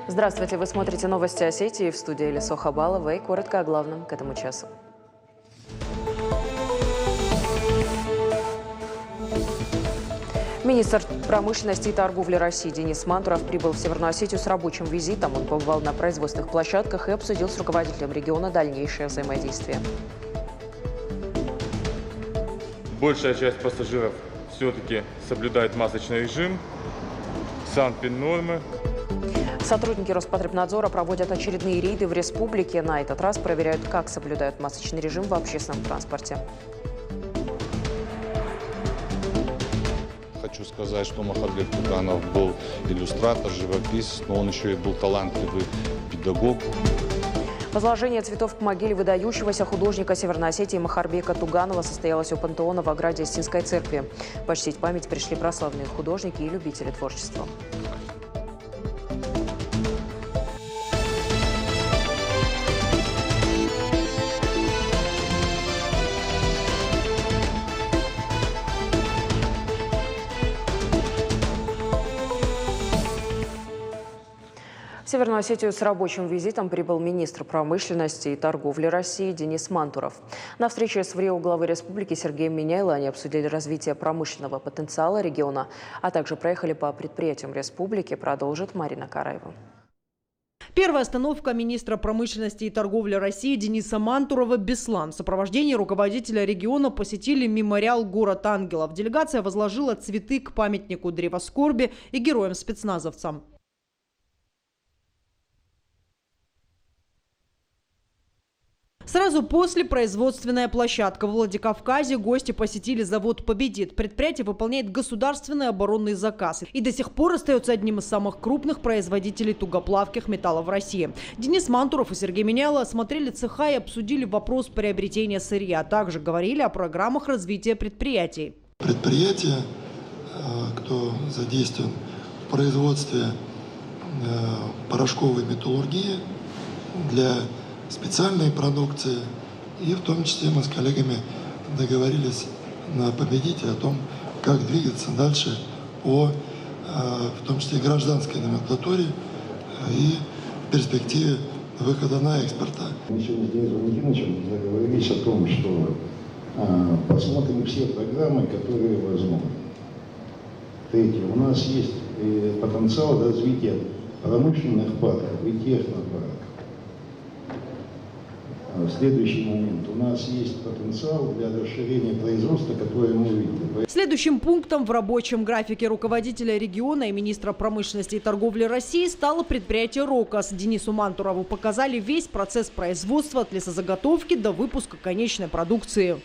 Здравствуйте, вы смотрите новости Осетии, в студии Лисо Хабалова, и коротко о главном к этому часу. Министр промышленности и торговли России Денис Мантуров прибыл в Северную Осетию с рабочим визитом. Он побывал на производственных площадках и обсудил с руководителем региона дальнейшее взаимодействие. Большая часть пассажиров все-таки соблюдает масочный режим, санпин-нормы. Сотрудники Роспотребнадзора проводят очередные рейды в республике. На этот раз проверяют, как соблюдают масочный режим в общественном транспорте. Хочу сказать, что Махамбет Туганов был иллюстратор, живописец, но он еще и был талантливый педагог. Возложение цветов к могиле выдающегося художника Северной Осетии Махарбека Туганова состоялось у пантеона в ограде Истинской церкви. Почтить память пришли прославленные художники и любители творчества. В Северную Осетию с рабочим визитом прибыл министр промышленности и торговли России Денис Мантуров. На встрече с ВРИО главы республики Сергеем Миняйло они обсудили развитие промышленного потенциала региона, а также проехали по предприятиям республики, продолжит Марина Караева. Первая остановка министра промышленности и торговли России Дениса Мантурова – Беслан. В сопровождении руководителя региона посетили мемориал «Город ангелов». Делегация возложила цветы к памятнику Древа скорби и героям-спецназовцам. Сразу после производственная площадка в Владикавказе. Гости посетили завод «Победит». Предприятие выполняет государственный оборонный заказ и до сих пор остается одним из самых крупных производителей тугоплавких металлов в России. Денис Мантуров и Сергей Миняйло осмотрели цеха и обсудили вопрос приобретения сырья. Также говорили о программах развития предприятий. Предприятия, кто задействован в производстве порошковой металлургии для специальной продукции, и в том числе мы с коллегами договорились на «Победите» о том, как двигаться дальше по, в том числе, гражданской номенклатуре и перспективе выхода на экспорт. Мы сегодня с Денисом Владимировичем договорились о том, что посмотрим все программы, которые возможны. Третье, у нас есть потенциал развития промышленных парков и технопарков. В следующий момент у нас есть потенциал для расширения производства, которое мы увидели. Следующим пунктом в рабочем графике руководителя региона и министра промышленности и торговли России стало предприятие «Рокос». Денису Мантурову показали весь процесс производства от лесозаготовки до выпуска конечной продукции.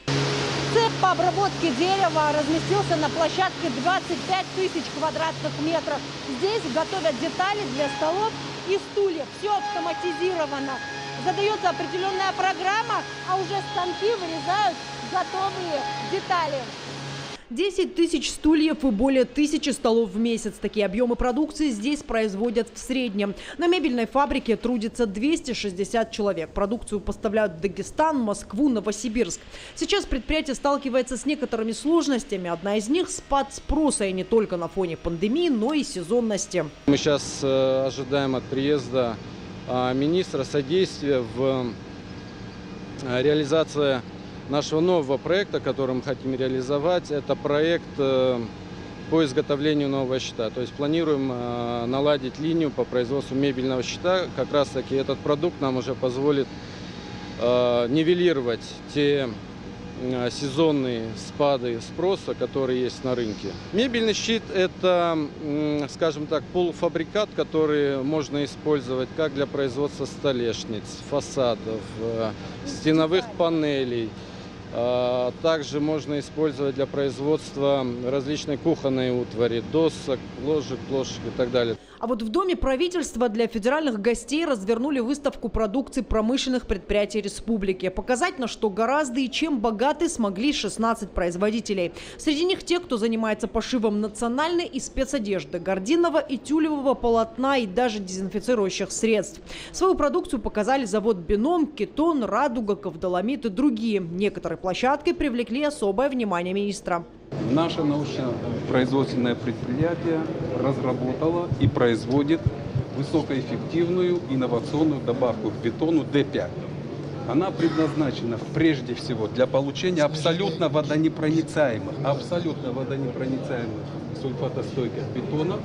Цех по обработке дерева разместился на площадке 25 тысяч квадратных метров. Здесь готовят детали для столов и стульев. Все автоматизировано. Задается определенная программа, а уже станки вырезают готовые детали. 10 тысяч стульев и более 1000 столов в месяц. Такие объемы продукции здесь производят в среднем. На мебельной фабрике трудится 260 человек. Продукцию поставляют в Дагестан, Москву, Новосибирск. Сейчас предприятие сталкивается с некоторыми сложностями. Одна из них – спад спроса, и не только на фоне пандемии, но и сезонности. Мы сейчас ожидаем от приезда министра содействия в реализации нашего нового проекта, который мы хотим реализовать. Это проект по изготовлению нового щита. То есть планируем наладить линию по производству мебельного щита. Как раз таки этот продукт нам уже позволит нивелировать те сезонные спады спроса, которые есть на рынке. Мебельный щит – это, скажем так, полуфабрикат, который можно использовать как для производства столешниц, фасадов, стеновых панелей. Также можно использовать для производства различной кухонной утвари, досок, ложек, плошек и так далее. А вот в Доме правительства для федеральных гостей развернули выставку продукции промышленных предприятий республики. Показать, на что гораздо и чем богаты смогли 16 производителей. Среди них те, кто занимается пошивом национальной и спецодежды, гардинного и тюлевого полотна и даже дезинфицирующих средств. Свою продукцию показали завод «Бином», «Кетон», «Радуга», «Ковдоламит» и другие. Некоторые площадки привлекли особое внимание министра. Наше научно-производственное предприятие разработало и производит высокоэффективную инновационную добавку к бетону D5. Она предназначена прежде всего для получения абсолютно водонепроницаемых сульфатостойких бетонов,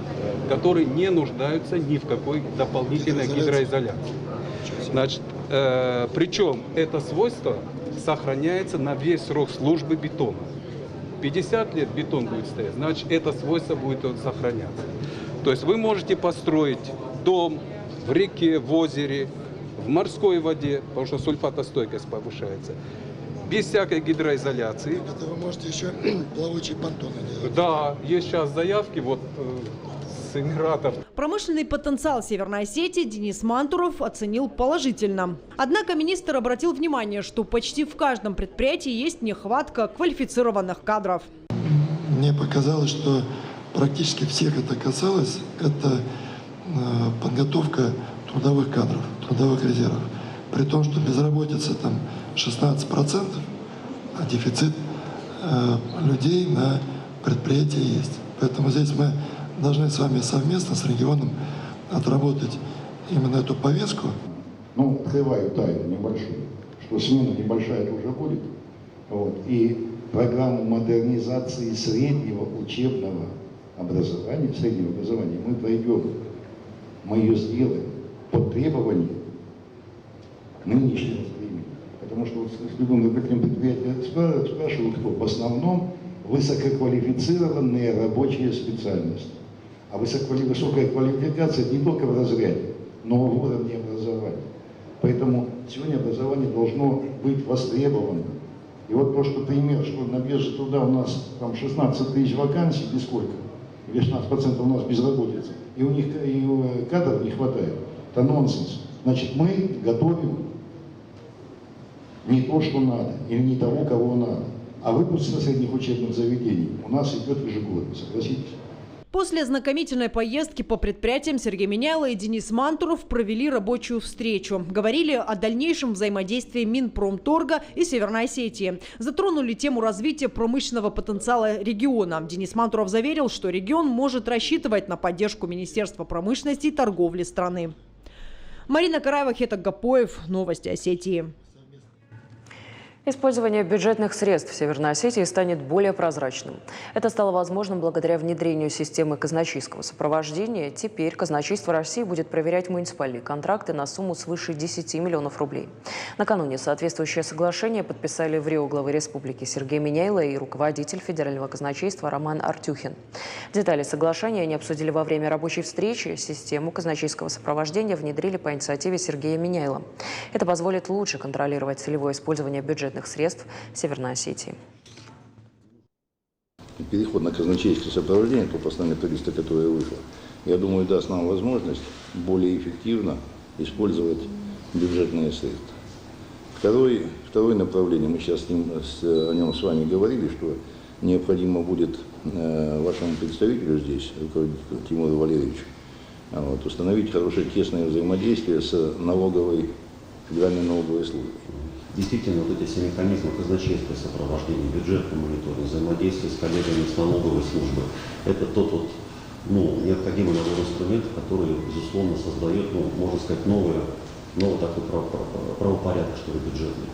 которые не нуждаются ни в какой дополнительной гидроизоляции. Значит, причем это свойство сохраняется на весь срок службы бетона. 50 лет бетон будет стоять, значит, это свойство будет сохраняться. То есть вы можете построить дом в реке, в озере, в морской воде, потому что сульфатостойкость повышается, без всякой гидроизоляции. Это вы можете еще плавучие понтоны делать. Да, есть сейчас заявки с Эмиратов. Промышленный потенциал Северной Осетии Денис Мантуров оценил положительно. Однако министр обратил внимание, что почти в каждом предприятии есть нехватка квалифицированных кадров. Мне показалось, что практически всех это касалось, это подготовка трудовых кадров, трудовых резервов. При том, что безработица там 16%, а дефицит людей на предприятии есть. Поэтому здесь мы должны с вами совместно с регионом отработать именно эту повестку. Ну, открываю тайну небольшую, что смена небольшая уже будет. Вот. И программу модернизации среднего учебного образования, мы пройдем, мы ее сделаем под требования нынешнего времени. Потому что с любым предприятием спрашивают, кто в основном высококвалифицированные рабочие специальности. А высокая квалификация не только в разряде, но и в уровне образования. Поэтому сегодня образование должно быть востребовано. И вот просто пример, что на бирже труда у нас там 16 тысяч вакансий, без сколько? Или 16% у нас безработица. И у них и кадров не хватает. Это нонсенс. Значит, мы готовим не то, что надо, или не того, кого надо. А выпуск со средних учебных заведений у нас идет ежегодно, согласитесь? После ознакомительной поездки по предприятиям Сергей Миняйло и Денис Мантуров провели рабочую встречу. Говорили о дальнейшем взаимодействии Минпромторга и Северной Осетии. Затронули тему развития промышленного потенциала региона. Денис Мантуров заверил, что регион может рассчитывать на поддержку Министерства промышленности и торговли страны. Марина Караева, Хетак Гапоев. Новости Осетии. Использование бюджетных средств в Северной Осетии станет более прозрачным. Это стало возможным благодаря внедрению системы казначейского сопровождения. Теперь казначейство России будет проверять муниципальные контракты на сумму свыше 10 миллионов рублей. Накануне соответствующее соглашение подписали в Рио главы республики Сергей Миняйло и руководитель федерального казначейства Роман Артюхин. Детали соглашения они обсудили во время рабочей встречи. Систему казначейского сопровождения внедрили по инициативе Сергея Миняйло. Это позволит лучше контролировать целевое использование бюджетных средств Северной Осетии. Переход на казначейское сопровождение по постановлению правительства, которое вышло, я думаю, даст нам возможность более эффективно использовать бюджетные средства. Второе направление, мы сейчас о нем с вами говорили, что необходимо будет вашему представителю здесь, руководителю Тимуру Валерьевичу, установить хорошее тесное взаимодействие с Федеральной налоговой службой. Действительно, вот эти все механизмы казначейского сопровождения, бюджетный мониторинг, взаимодействие с коллегами с налоговой службы, это тот необходимый новый инструмент, который, безусловно, создает, можно сказать, новый такой правопорядок, что ли, бюджетный.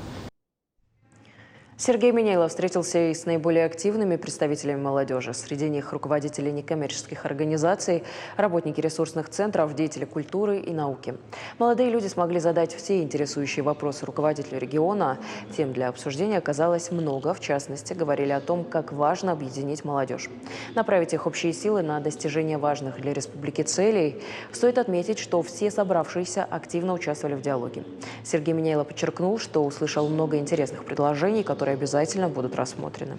Сергей Миняйло встретился и с наиболее активными представителями молодежи. Среди них руководители некоммерческих организаций, работники ресурсных центров, деятели культуры и науки. Молодые люди смогли задать все интересующие вопросы руководителю региона. Тем для обсуждения оказалось много. В частности, говорили о том, как важно объединить молодежь. Направить их общие силы на достижение важных для республики целей. Стоит отметить, что все собравшиеся активно участвовали в диалоге. Сергей Миняйло подчеркнул, что услышал много интересных предложений, которые обязательно будут рассмотрены.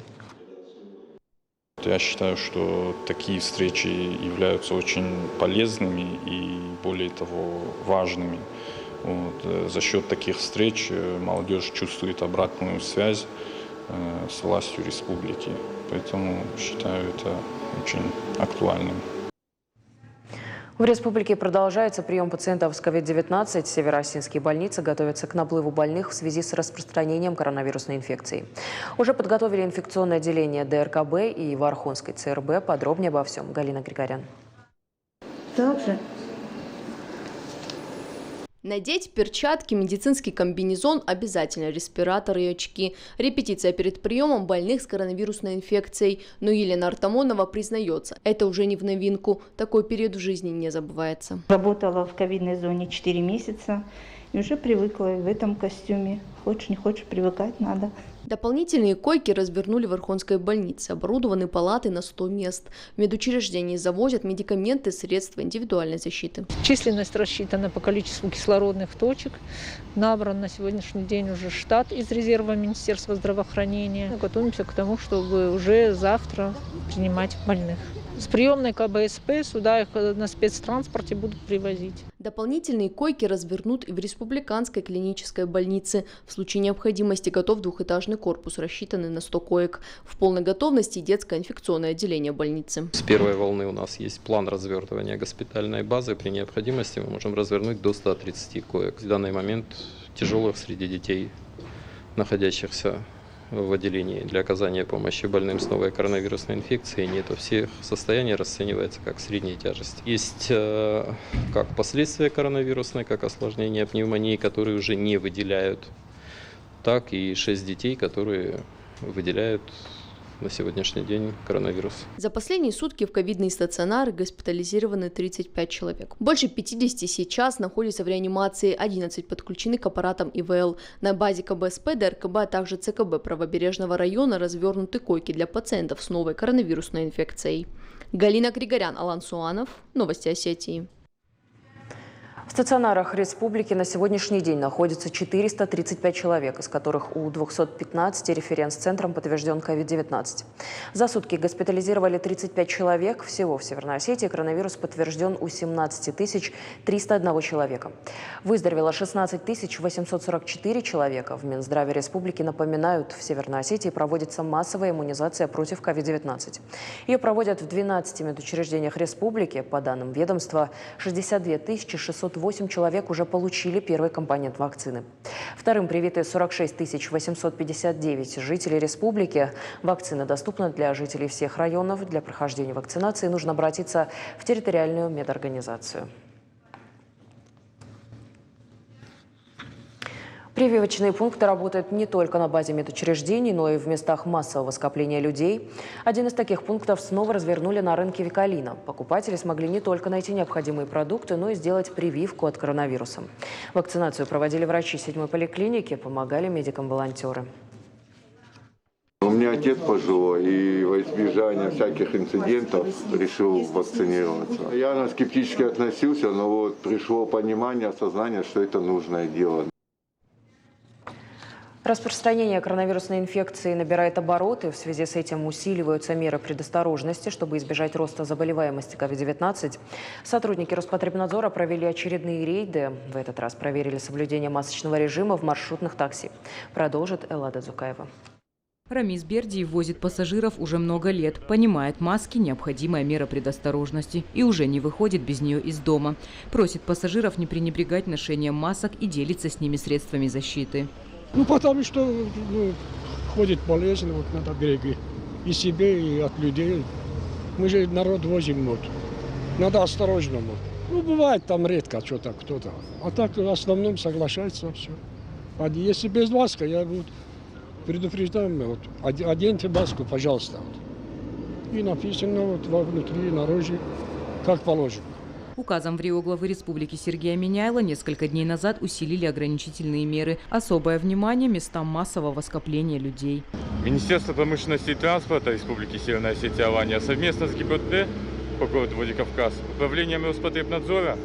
Я считаю, что такие встречи являются очень полезными и, более того, важными. За счет таких встреч молодежь чувствует обратную связь с властью республики. Поэтому считаю это очень актуальным. В республике продолжается прием пациентов с COVID-19. Северо-осетинские больницы готовятся к наплыву больных в связи с распространением коронавирусной инфекции. Уже подготовили инфекционное отделение ДРКБ и в Архонской ЦРБ. Подробнее обо всем Галина Григорян. Также Надеть перчатки, медицинский комбинезон, обязательно респираторы и очки. Репетиция перед приемом больных с коронавирусной инфекцией. Но Елена Артамонова признается, это уже не в новинку. Такой период в жизни не забывается. Работала в ковидной зоне 4 месяца и уже привыкла в этом костюме. Хочешь, не хочешь, привыкать надо. Дополнительные койки развернули в Орхонской больнице. Оборудованы палаты на 100 мест. В медучреждении завозят медикаменты, средства индивидуальной защиты. Численность рассчитана по количеству кислородных точек. Набран на сегодняшний день уже штат из резерва Министерства здравоохранения. Готовимся к тому, чтобы уже завтра принимать больных. С приемной КБСП сюда их на спецтранспорте будут привозить. Дополнительные койки развернут и в республиканской клинической больнице. В случае необходимости готов двухэтажный корпус, рассчитанный на 100 коек. В полной готовности детское инфекционное отделение больницы. С первой волны у нас есть план развертывания госпитальной базы. При необходимости мы можем развернуть до 130 коек. В данный момент тяжелых среди детей, находящихся в отделении для оказания помощи больным с новой коронавирусной инфекцией нет. Все состояния расценивается как средней тяжести. Есть как последствия коронавирусной, как осложнения пневмонии, которые уже не выделяют, так и 6 детей, которые выделяют на сегодняшний день коронавирус. За последние сутки в ковидные стационары госпитализированы 35 человек. Больше 50 сейчас находятся в реанимации, 11 подключены к аппаратам ИВЛ. На базе КБСП, ДРКБ, а также ЦКБ Правобережного района развернуты койки для пациентов с новой коронавирусной инфекцией. Галина Григорян, Алан Суанов. Новости Осетии. В стационарах республики на сегодняшний день находится 435 человек, из которых у 215 референс-центром подтвержден COVID-19. За сутки госпитализировали 35 человек. Всего в Северной Осетии коронавирус подтвержден у 17 301 человека. Выздоровело 16 844 человека. В Минздраве республики напоминают, в Северной Осетии проводится массовая иммунизация против COVID-19. Ее проводят в 12 медучреждениях республики. По данным ведомства, 62 608 человек уже получили первый компонент вакцины. Вторым привиты 46 859 жителей республики. Вакцина доступна для жителей всех районов. Для прохождения вакцинации нужно обратиться в территориальную медорганизацию. Прививочные пункты работают не только на базе медучреждений, но и в местах массового скопления людей. Один из таких пунктов снова развернули на рынке Викалина. Покупатели смогли не только найти необходимые продукты, но и сделать прививку от коронавируса. Вакцинацию проводили врачи 7-й поликлиники, помогали медикам-волонтеры. У меня отец пожилой, и во избежание всяких инцидентов решил вакцинироваться. Я скептически относился, но вот пришло понимание, осознание, что это нужное дело. Распространение коронавирусной инфекции набирает обороты. В связи с этим усиливаются меры предосторожности, чтобы избежать роста заболеваемости COVID-19. Сотрудники Роспотребнадзора провели очередные рейды. В этот раз проверили соблюдение масочного режима в маршрутных такси. Продолжит Эллада Дзукаева. Рамис Бердиев возит пассажиров уже много лет, понимает, маски – необходимая мера предосторожности и уже не выходит без нее из дома. Просит пассажиров не пренебрегать ношением масок и делиться с ними средствами защиты. Потому что ходит болезнь на береге. И себе, и от людей. Мы же народ возим. Надо осторожно. Бывает там редко что-то кто-то. А так в основном соглашается все. А если без маски, я предупреждаю, оденьте маску, пожалуйста. И написано внутри, наружу, как положено. Указом в Рио главы республики Сергея Миняйла несколько дней назад усилили ограничительные меры. Особое внимание местам массового скопления людей. Министерство промышленности и транспорта Республики Северная Осетия Алания совместно с ГИБДД по городу Владикавказ, Управлением Роспотребнадзора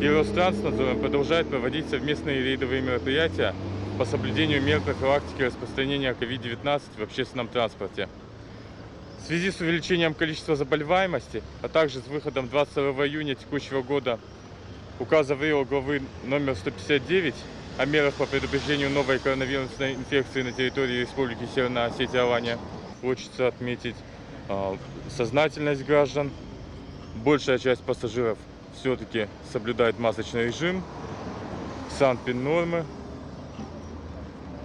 и Ространснадзором продолжают проводить совместные рейдовые мероприятия по соблюдению мер профилактики распространения COVID-19 в общественном транспорте. В связи с увеличением количества заболеваемости, а также с выходом 22 июня текущего года указа в Рио главы номер 159 о мерах по предупреждению новой коронавирусной инфекции на территории Республики Северная Осетия Алания, хочется отметить сознательность граждан. Большая часть пассажиров все-таки соблюдает масочный режим, санпин-нормы,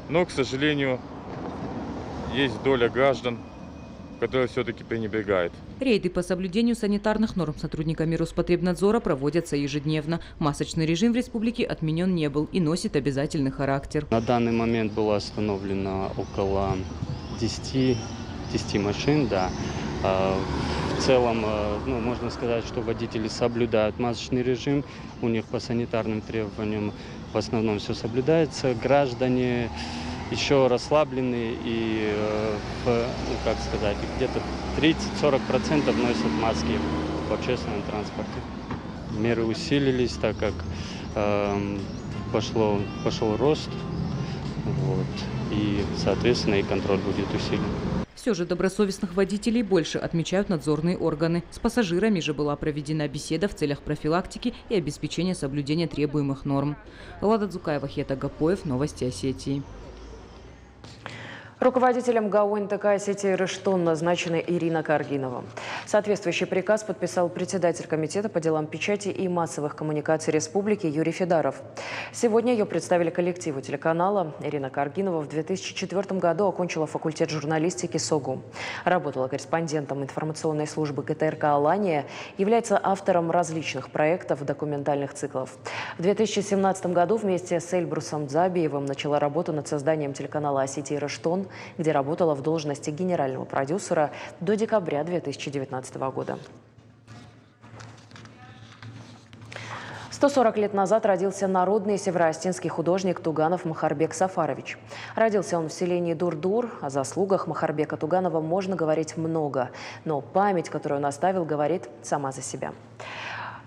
но, к сожалению, есть доля граждан, которая все-таки пренебрегает Рейды по соблюдению санитарных норм сотрудниками Роспотребнадзора проводятся ежедневно. Масочный режим в республике отменен не был и носит обязательный характер. На данный момент было остановлено около 10 машин, да. В целом, можно сказать, что водители соблюдают масочный режим. У них по санитарным требованиям в основном все соблюдается. Граждане еще расслаблены и, где-то 30-40% носят маски в общественном транспорте. Меры усилились, так как пошел рост, и, соответственно, и контроль будет усилен. Все же добросовестных водителей больше, отмечают надзорные органы. С пассажирами же была проведена беседа в целях профилактики и обеспечения соблюдения требуемых норм. Лада Дзукаева, Хета Гапоев, Новости Осетии. Руководителем ГАО НТК Осетии Рыштон назначена Ирина Каргинова. Соответствующий приказ подписал председатель комитета по делам печати и массовых коммуникаций республики Юрий Федаров. Сегодня ее представили коллективу телеканала. Ирина Каргинова в 2004 году окончила факультет журналистики СОГУ. Работала корреспондентом информационной службы ГТРК «Алания», является автором различных проектов документальных циклов. В 2017 году вместе с Эльбрусом Дзабиевым начала работу над созданием телеканала Осетии Рыштон, где работала в должности генерального продюсера до декабря 2019 года. 140 лет назад родился народный североостинский художник Туганов Махарбек Сафарович. Родился он в селении Дурдур. О заслугах Махарбека Туганова можно говорить много, но память, которую он оставил, говорит сама за себя.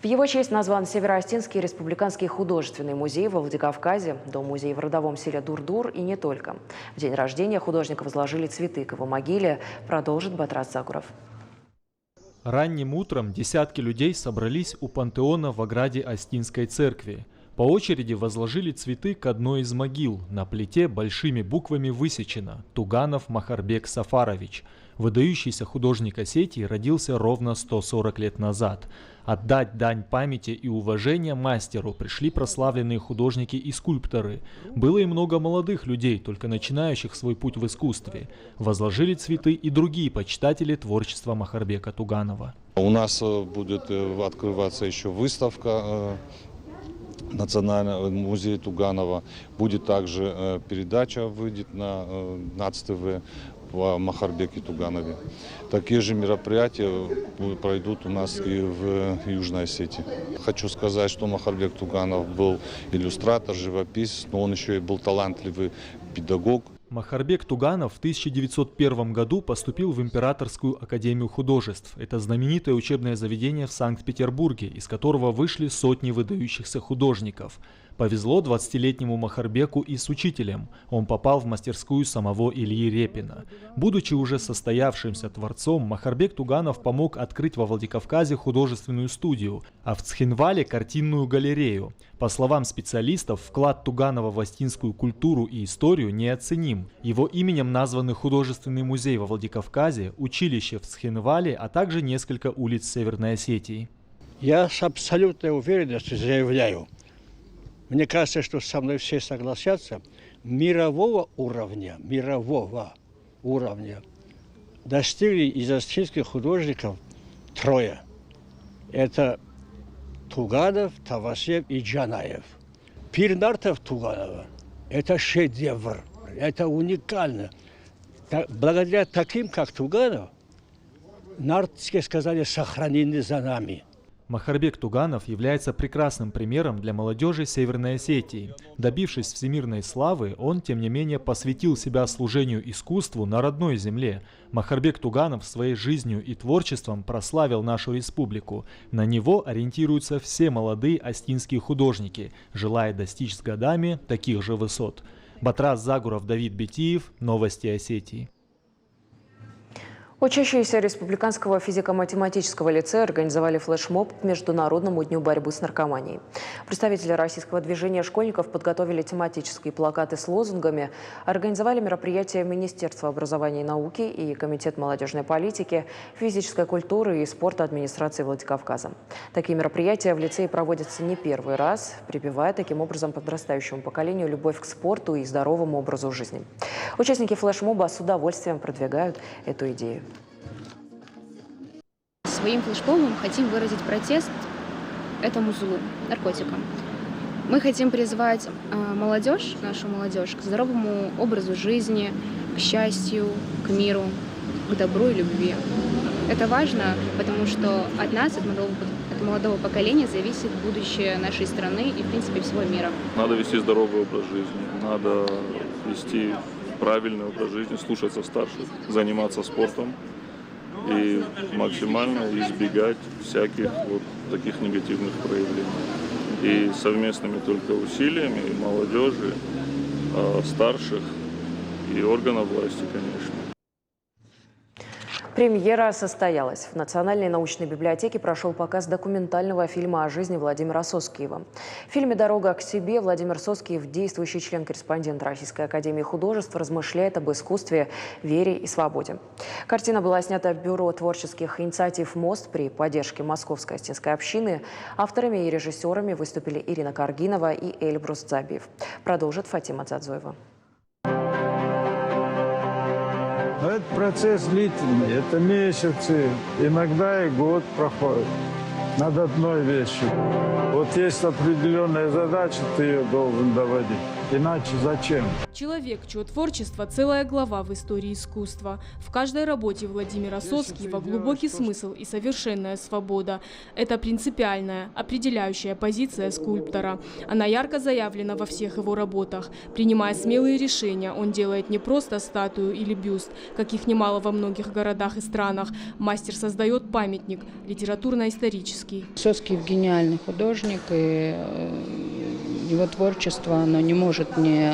В его честь назван Североостинский республиканский художественный музей во Владикавказе, дом-музей в родовом селе Дурдур и не только. В день рождения художника возложили цветы к его могиле, продолжит Батрас Загуров. Ранним утром десятки людей собрались у пантеона в ограде Остинской церкви. По очереди возложили цветы к одной из могил. На плите большими буквами высечено «Туганов Махарбек Сафарович». Выдающийся художник Осетии родился ровно 140 лет назад. Отдать дань памяти и уважения мастеру пришли прославленные художники и скульпторы. Было и много молодых людей, только начинающих свой путь в искусстве. Возложили цветы и другие почитатели творчества Махарбека Туганова. У нас будет открываться еще выставка Национального музея Туганова. Будет также передача, выйдет на НАЦ-ТВ о Махарбеке Туганове. Такие же мероприятия пройдут у нас и в Южной Осетии. Хочу сказать, что Махарбек Туганов был иллюстратор, живописец, но он еще и был талантливый педагог. Махарбек Туганов в 1901 году поступил в Императорскую академию художеств. Это знаменитое учебное заведение в Санкт-Петербурге, из которого вышли сотни выдающихся художников. Повезло 20-летнему Махарбеку и с учителем. Он попал в мастерскую самого Ильи Репина. Будучи уже состоявшимся творцом, Махарбек Туганов помог открыть во Владикавказе художественную студию, а в Цхинвале картинную галерею. По словам специалистов, вклад Туганова в остинскую культуру и историю неоценим. Его именем названы художественный музей во Владикавказе, училище в Цхинвале, а также несколько улиц Северной Осетии. Я с абсолютной уверенностью заявляю, мне кажется, что со мной все согласятся, мирового уровня достигли из остинских художников трое. Это Туганов, Тавасев и Джанаев. Пир нартов Туганова – это шедевр, это уникально. Благодаря таким, как Туганов, нартские сказали сохранены за нами. Махарбек Туганов является прекрасным примером для молодежи Северной Осетии. Добившись всемирной славы, он, тем не менее, посвятил себя служению искусству на родной земле. Махарбек Туганов своей жизнью и творчеством прославил нашу республику. На него ориентируются все молодые остинские художники, желая достичь с годами таких же высот. Батрас Загуров, Давид Бетиев, Новости Осетии. Учащиеся Республиканского физико-математического лицея организовали флешмоб к Международному дню борьбы с наркоманией. Представители российского движения школьников подготовили тематические плакаты с лозунгами, организовали мероприятия Министерства образования и науки и Комитет молодежной политики, физической культуры и спорта администрации Владикавказа. Такие мероприятия в лицее проводятся не первый раз, прививая таким образом подрастающему поколению любовь к спорту и здоровому образу жизни. Участники флешмоба с удовольствием продвигают эту идею. Своим флешмобом хотим выразить протест этому злу, наркотикам. Мы хотим призвать молодежь, нашу молодежь, к здоровому образу жизни, к счастью, к миру, к добру и любви. Это важно, потому что от нас, от молодого поколения, зависит будущее нашей страны и, в принципе, всего мира. Надо вести здоровый образ жизни, надо вести правильный образ жизни, слушаться старших, заниматься спортом и максимально избегать всяких вот таких негативных проявлений. И совместными только усилиями молодежи, старших и органов власти, конечно. Премьера состоялась. В Национальной научной библиотеке прошел показ документального фильма о жизни Владимира Соскиева. В фильме «Дорога к себе» Владимир Соскиев, действующий член-корреспондент Российской академии художеств, размышляет об искусстве, вере и свободе. Картина была снята Бюро творческих инициатив «Мост» при поддержке Московской Остинской общины. Авторами и режиссерами выступили Ирина Каргинова и Эльбрус Дзабиев. Продолжит Фатима Дзадзоева. Но этот процесс длительный, это месяцы, иногда и год проходит над одной вещью. Вот есть определенная задача, ты ее должен доводить. Иначе зачем? Человек, чье творчество – целая глава в истории искусства. В каждой работе Владимира Соскиева глубокий смысл и совершенная свобода. Это принципиальная, определяющая позиция скульптора. Она ярко заявлена во всех его работах. Принимая смелые решения, он делает не просто статую или бюст, каких немало во многих городах и странах. Мастер создает памятник, литературно-исторический. Соскиев гениальный художник, и его творчество оно не может не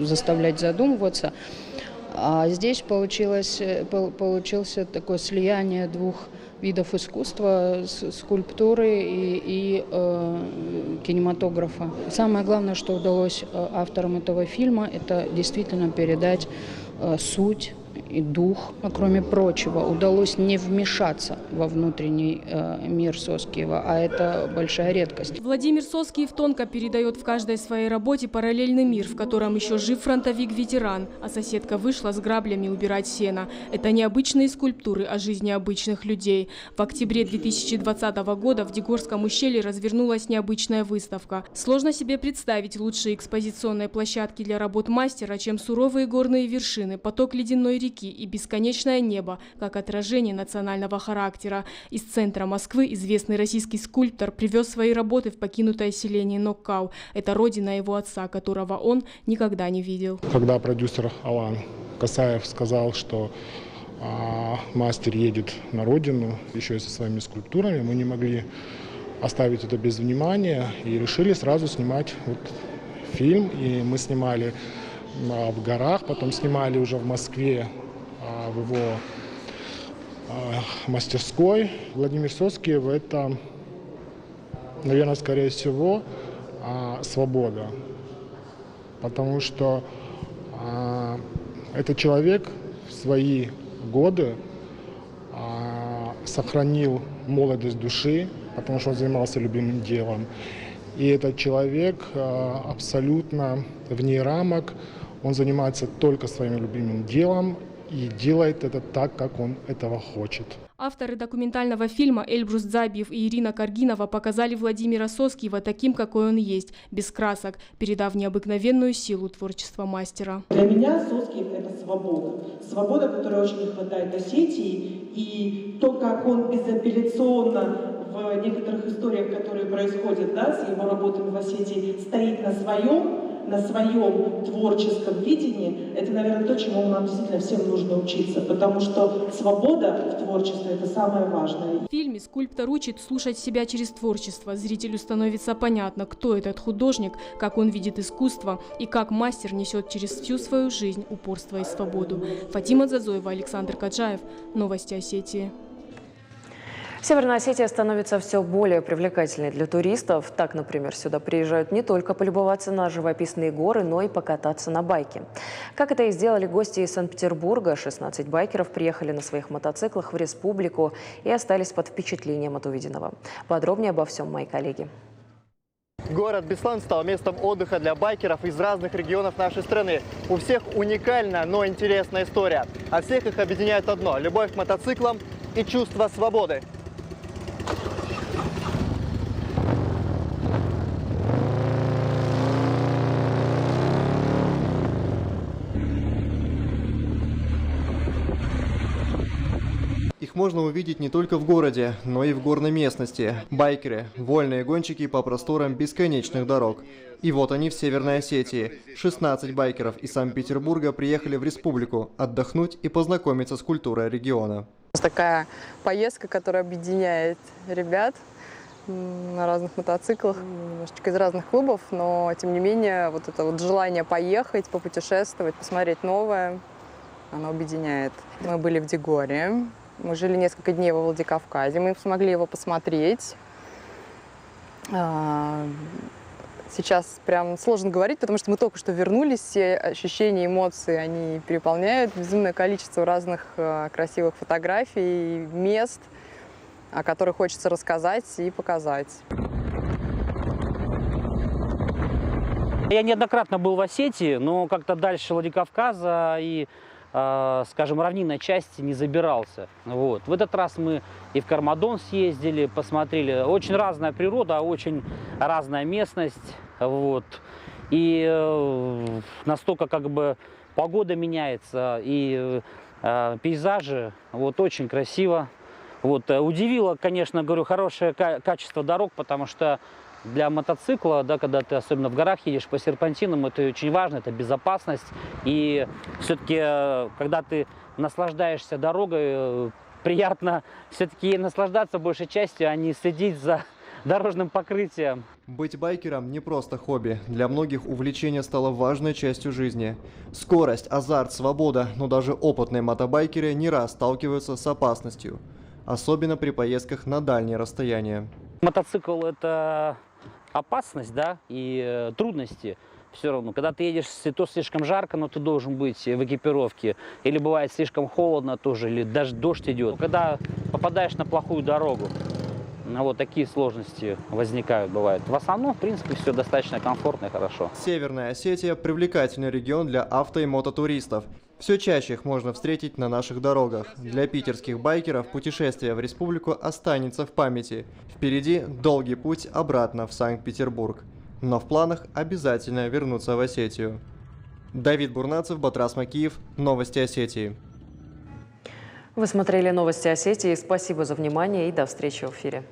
заставлять задумываться. А здесь получилось такое слияние двух видов искусства, скульптуры и кинематографа. Самое главное, что удалось авторам этого фильма, это действительно передать суть и дух. А кроме прочего, удалось не вмешаться во внутренний мир Соскиева, а это большая редкость. Владимир Соскиев тонко передает в каждой своей работе параллельный мир, в котором еще жив фронтовик-ветеран, а соседка вышла с граблями убирать сено. Это необычные скульптуры о жизни обычных людей. В октябре 2020 года в Дегорском ущелье развернулась необычная выставка. Сложно себе представить лучшие экспозиционные площадки для работ мастера, чем суровые горные вершины, поток ледяной реки и бесконечное небо, как отражение национального характера. Из центра Москвы известный российский скульптор привез свои работы в покинутое селение Ноккау. Это родина его отца, которого он никогда не видел. Когда продюсер Алан Касаев сказал, что мастер едет на родину еще и со своими скульптурами, мы не могли оставить это без внимания и решили сразу снимать фильм. И мы снимали в горах, потом снимали уже в Москве, в его мастерской. Владимир Соскиев – это, наверное, скорее всего, свобода, потому что этот человек в свои годы сохранил молодость души, потому что он занимался любимым делом. И этот человек абсолютно вне рамок, он занимается только своим любимым делом и делает это так, как он этого хочет. Авторы документального фильма Эльбрус Дзабиев и Ирина Каргинова показали Владимира Соскиева таким, какой он есть, без красок, передав необыкновенную силу творчества мастера. Для меня Соскиев – это свобода. Свобода, которой очень не хватает Осетии, и то, как он безапелляционно в некоторых историях, которые происходят с его работами в Осетии, стоит на своем творческом видении, это, наверное, то, чему нам действительно всем нужно учиться, потому что свобода в творчестве – это самое важное. В фильме скульптор учит слушать себя через творчество. Зрителю становится понятно, кто этот художник, как он видит искусство и как мастер несет через всю свою жизнь упорство и свободу. Фатима Дзадзоева, Александр Каджаев. Новости Осетии. Северная Осетия становится все более привлекательной для туристов. Так, например, сюда приезжают не только полюбоваться на живописные горы, но и покататься на байке. Как это и сделали гости из Санкт-Петербурга. 16 байкеров приехали на своих мотоциклах в республику и остались под впечатлением от увиденного. Подробнее обо всем мои коллеги. Город Беслан стал местом отдыха для байкеров из разных регионов нашей страны. У всех уникальная, но интересная история. А всех их объединяет одно – любовь к мотоциклам и чувство свободы. Их можно увидеть не только в городе, но и в горной местности. Байкеры – вольные гонщики по просторам бесконечных дорог. И вот они в Северной Осетии. 16 байкеров из Санкт-Петербурга приехали в республику отдохнуть и познакомиться с культурой региона. Такая поездка, которая объединяет ребят на разных мотоциклах, немножечко из разных клубов, но тем не менее вот это вот желание поехать, попутешествовать, посмотреть новое, оно объединяет. Мы были в Дегоре. Мы жили несколько дней во Владикавказе, мы смогли его посмотреть. Сейчас прям сложно говорить, потому что мы только что вернулись, все ощущения, эмоции, они переполняют. Безумное количество разных красивых фотографий, мест, о которых хочется рассказать и показать. Я неоднократно был в Осетии, но как-то дальше Владикавказа и, скажем, равнинной части не забирался. Вот. В этот раз мы и в Кармадон съездили, посмотрели. Очень разная природа, очень разная местность. Вот. И настолько как бы погода меняется, и пейзажи, вот, очень красиво. Вот. Удивило, конечно, говорю, хорошее качество дорог, потому что для мотоцикла, да, когда ты особенно в горах едешь по серпантинам, это очень важно, это безопасность. И все-таки, когда ты наслаждаешься дорогой, приятно все-таки наслаждаться большей частью, а не следить за дорожным покрытием. Быть байкером не просто хобби. Для многих увлечение стало важной частью жизни. Скорость, азарт, свобода, но даже опытные мотобайкеры не раз сталкиваются с опасностью. Особенно при поездках на дальние расстояния. Мотоцикл – это опасность, да, и трудности. Все равно, когда ты едешь, то слишком жарко, но ты должен быть в экипировке. Или бывает слишком холодно тоже, или даже дождь идет. Когда попадаешь на плохую дорогу, вот такие сложности возникают, бывают. В основном, в принципе, все достаточно комфортно и хорошо. Северная Осетия – привлекательный регион для авто- и мототуристов. Все чаще их можно встретить на наших дорогах. Для питерских байкеров путешествие в республику останется в памяти. Впереди долгий путь обратно в Санкт-Петербург. Но в планах обязательно вернуться в Осетию. Давид Бурнацев, Батрас Макиев. Новости Осетии. Вы смотрели новости Осетии. Спасибо за внимание и до встречи в эфире.